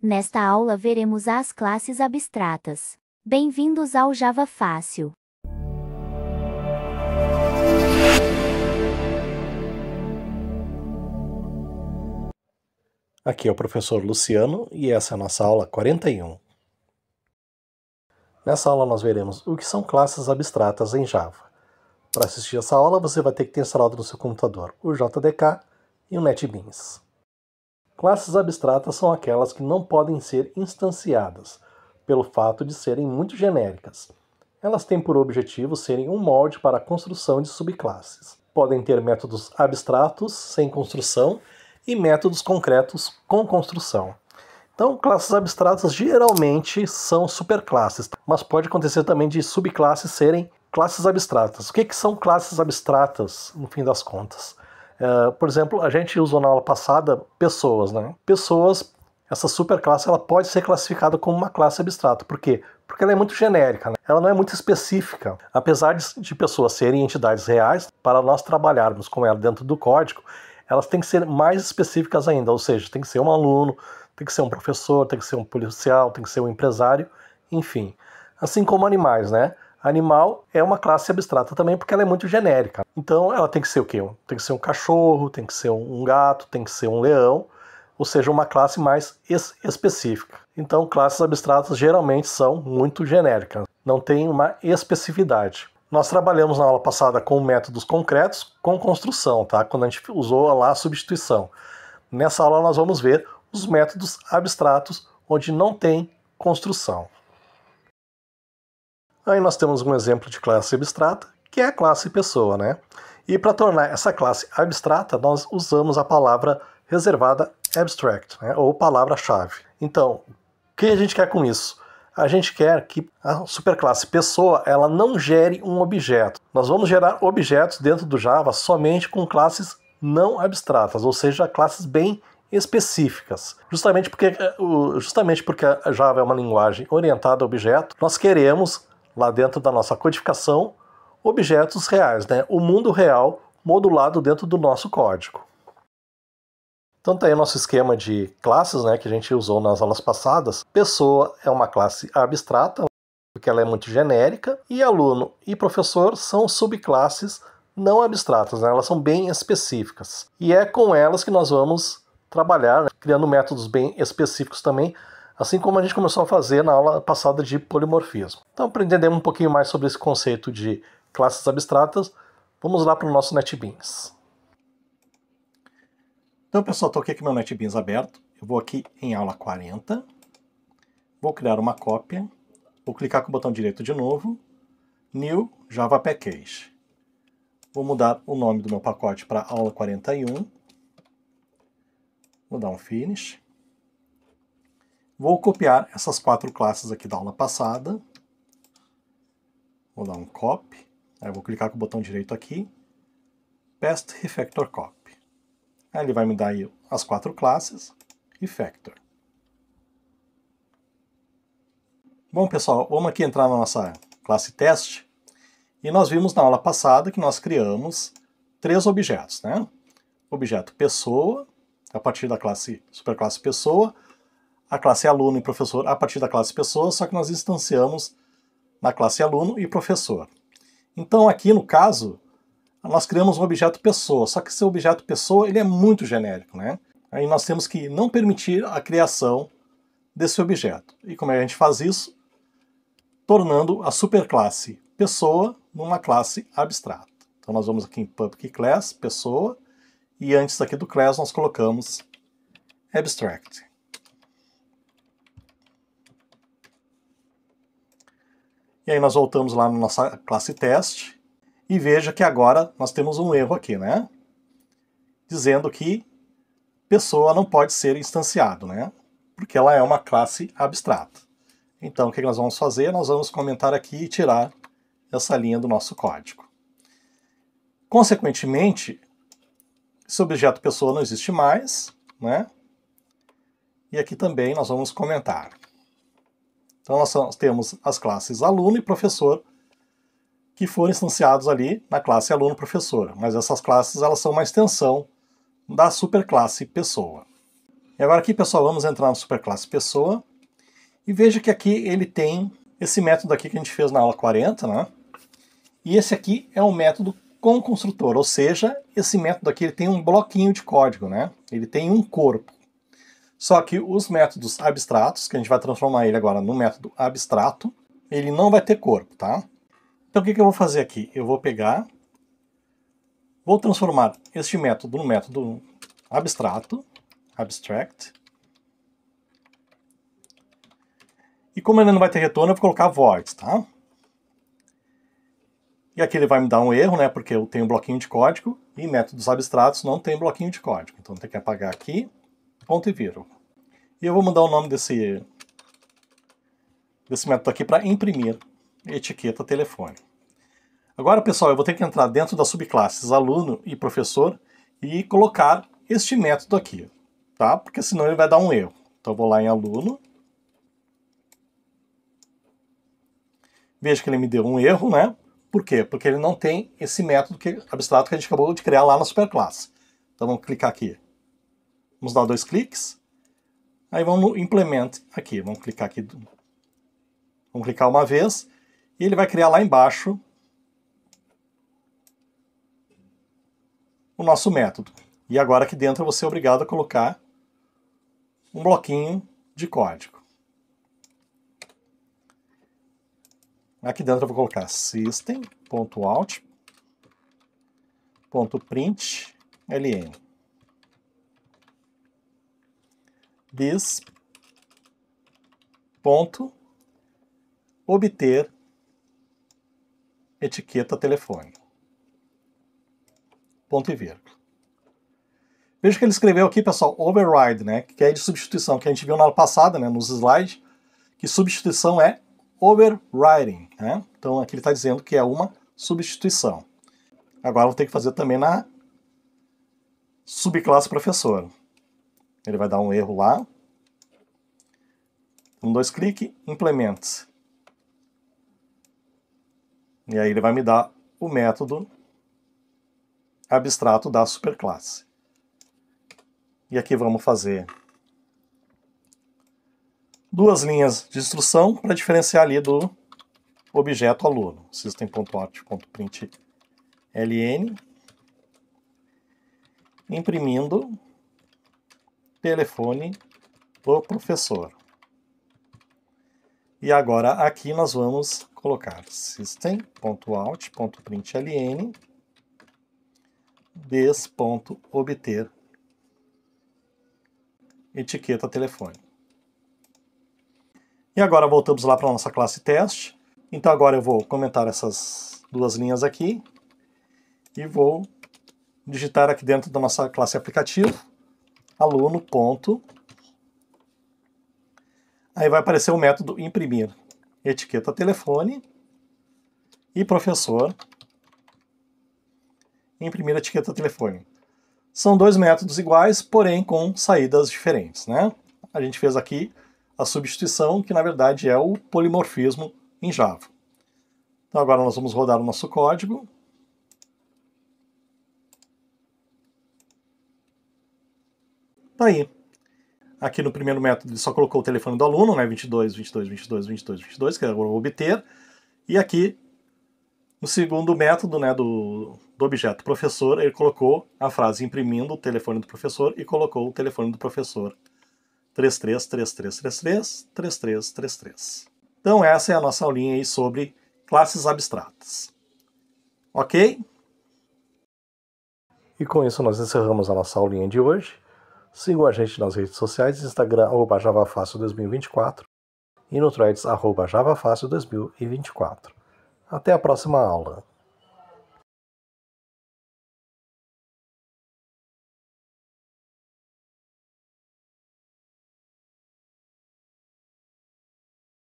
Nesta aula veremos as classes abstratas. Bem-vindos ao Java Fácil. Aqui é o professor Luciano e essa é a nossa aula 41. Nessa aula nós veremos o que são classes abstratas em Java. Para assistir essa aula você vai ter que ter instalado no seu computador o JDK e o NetBeans. Classes abstratas são aquelas que não podem ser instanciadas, pelo fato de serem muito genéricas. Elas têm por objetivo serem um molde para a construção de subclasses. Podem ter métodos abstratos, sem construção, e métodos concretos com construção. Então, classes abstratas geralmente são superclasses, mas pode acontecer também de subclasses serem classes abstratas. O que são classes abstratas, no fim das contas? Por exemplo, a gente usou na aula passada pessoas, né? Pessoas, essa superclasse, ela pode ser classificada como uma classe abstrata. Por quê? Porque ela é muito genérica, né? Ela não é muito específica. Apesar de pessoas serem entidades reais, para nós trabalharmos com ela dentro do código, elas têm que ser mais específicas ainda, ou seja, tem que ser um aluno, tem que ser um professor, tem que ser um policial, tem que ser um empresário, enfim. Assim como animais, né? Animal é uma classe abstrata também porque ela é muito genérica. Então ela tem que ser o quê? Tem que ser um cachorro, tem que ser um gato, tem que ser um leão, ou seja, uma classe mais específica. Então classes abstratas geralmente são muito genéricas, não tem uma especificidade. Nós trabalhamos na aula passada com métodos concretos com construção, tá? Quando a gente usou lá a substituição. Nessa aula nós vamos ver os métodos abstratos onde não tem construção. Aí nós temos um exemplo de classe abstrata, que é a classe pessoa, né? E para tornar essa classe abstrata, nós usamos a palavra reservada abstract, né? Ou palavra-chave. Então, o que a gente quer com isso? A gente quer que a superclasse pessoa ela não gere um objeto. Nós vamos gerar objetos dentro do Java somente com classes não abstratas, ou seja, classes bem específicas. Justamente porque a Java é uma linguagem orientada a objeto, nós queremos, lá dentro da nossa codificação, objetos reais, né? O mundo real modulado dentro do nosso código. Então tá aí o nosso esquema de classes, né, que a gente usou nas aulas passadas. Pessoa é uma classe abstrata, porque ela é muito genérica, e aluno e professor são subclasses não abstratas, né? Elas são bem específicas. E é com elas que nós vamos trabalhar, né, criando métodos bem específicos também, assim como a gente começou a fazer na aula passada de polimorfismo. Então, para entender um pouquinho mais sobre esse conceito de classes abstratas, vamos lá para o nosso NetBeans. Então, pessoal, estou aqui com o meu NetBeans aberto. Eu vou aqui em aula 40, vou criar uma cópia, vou clicar com o botão direito de novo, New Java Package. Vou mudar o nome do meu pacote para aula 41, vou dar um Finish. Vou copiar essas 4 classes aqui da aula passada. Vou dar um Copy. Aí eu vou clicar com o botão direito aqui. Paste Refactor Copy. Aí ele vai me dar aí as 4 classes. Refactor. Bom, pessoal, vamos aqui entrar na nossa classe teste. E nós vimos na aula passada que nós criamos 3 objetos, né? Objeto pessoa, a partir da classe superclasse pessoa. A classe aluno e professor a partir da classe pessoa, só que nós instanciamos na classe aluno e professor. Então aqui no caso, nós criamos um objeto pessoa, só que esse objeto pessoa ele é muito genérico, né? Aí nós temos que não permitir a criação desse objeto. E como é que a gente faz isso? Tornando a superclasse pessoa numa classe abstrata. Então nós vamos aqui em Public Class, pessoa, e antes aqui do class nós colocamos abstract. E aí nós voltamos lá na nossa classe teste e veja que agora nós temos um erro aqui, né? Dizendo que pessoa não pode ser instanciado, né? Porque ela é uma classe abstrata. Então o que nós vamos fazer? Nós vamos comentar aqui e tirar essa linha do nosso código. Consequentemente, esse objeto pessoa não existe mais, né? E aqui também nós vamos comentar. Então nós temos as classes aluno e professor que foram instanciados ali na classe aluno-professor. Mas essas classes elas são uma extensão da superclasse pessoa. E agora aqui, pessoal, vamos entrar no superclasse pessoa. E veja que aqui ele tem esse método aqui que a gente fez na aula 40, né? E esse aqui é um método com construtor, ou seja, esse método aqui ele tem um bloquinho de código, né? Ele tem um corpo. Só que os métodos abstratos, que a gente vai transformar ele agora no método abstrato, ele não vai ter corpo, tá? Então o que eu vou fazer aqui? Eu vou pegar, vou transformar este método no método abstrato, abstract. E como ele não vai ter retorno, eu vou colocar void, tá? E aqui ele vai me dar um erro, né? Porque eu tenho um bloquinho de código e métodos abstratos não tem bloquinho de código. Então tem que apagar aqui, ponto e vírgula. E eu vou mudar o nome desse método aqui para imprimir etiqueta telefone. Agora, pessoal, eu vou ter que entrar dentro das subclasses aluno e professor e colocar este método aqui, tá? Porque senão ele vai dar um erro. Então eu vou lá em aluno. Veja que ele me deu um erro, né? Por quê? Porque ele não tem esse método abstrato que a gente acabou de criar lá na superclasse. Então vamos clicar aqui. Vamos dar 2 cliques. Aí vamos no implement aqui. Vamos clicar aqui. Vamos clicar uma vez. E ele vai criar lá embaixo o nosso método. E agora aqui dentro eu vou ser obrigado a colocar um bloquinho de código. Aqui dentro eu vou colocar system.out.println this.obter etiqueta telefone. Ponto e vírgula. Veja que ele escreveu aqui, pessoal, override, né, que é de substituição, que a gente viu na aula passada, né, nos slides, que substituição é overriding, né? Então aqui ele está dizendo que é uma substituição. Agora eu vou ter que fazer também na subclasse professor. Ele vai dar um erro lá. Com 2 cliques, implement. E aí ele vai me dar o método abstrato da superclasse. E aqui vamos fazer 2 linhas de instrução para diferenciar ali do objeto aluno. System.out.println imprimindo telefone do professor. E agora aqui nós vamos colocar system.out.println this.obter etiqueta telefone. E agora voltamos lá para a nossa classe teste. Então agora eu vou comentar essas 2 linhas aqui e vou digitar aqui dentro da nossa classe aplicativo aluno. Aí vai aparecer o método imprimir etiqueta telefone e professor imprimir etiqueta telefone. São 2 métodos iguais, porém com saídas diferentes, né? A gente fez aqui a substituição, que na verdade é o polimorfismo em Java. Então agora nós vamos rodar o nosso código. Tá aí. Aqui no primeiro método ele só colocou o telefone do aluno, né? 22, 22, 22, 22, 22, que é o obter. E aqui, no segundo método, né, do objeto professor, ele colocou a frase imprimindo o telefone do professor e colocou o telefone do professor 3333333333. Então essa é a nossa aulinha aí sobre classes abstratas. Ok? E com isso nós encerramos a nossa aulinha de hoje. Sigam a gente nas redes sociais, Instagram @javafácil2024 e no Threads @javafácil2024. Até a próxima aula.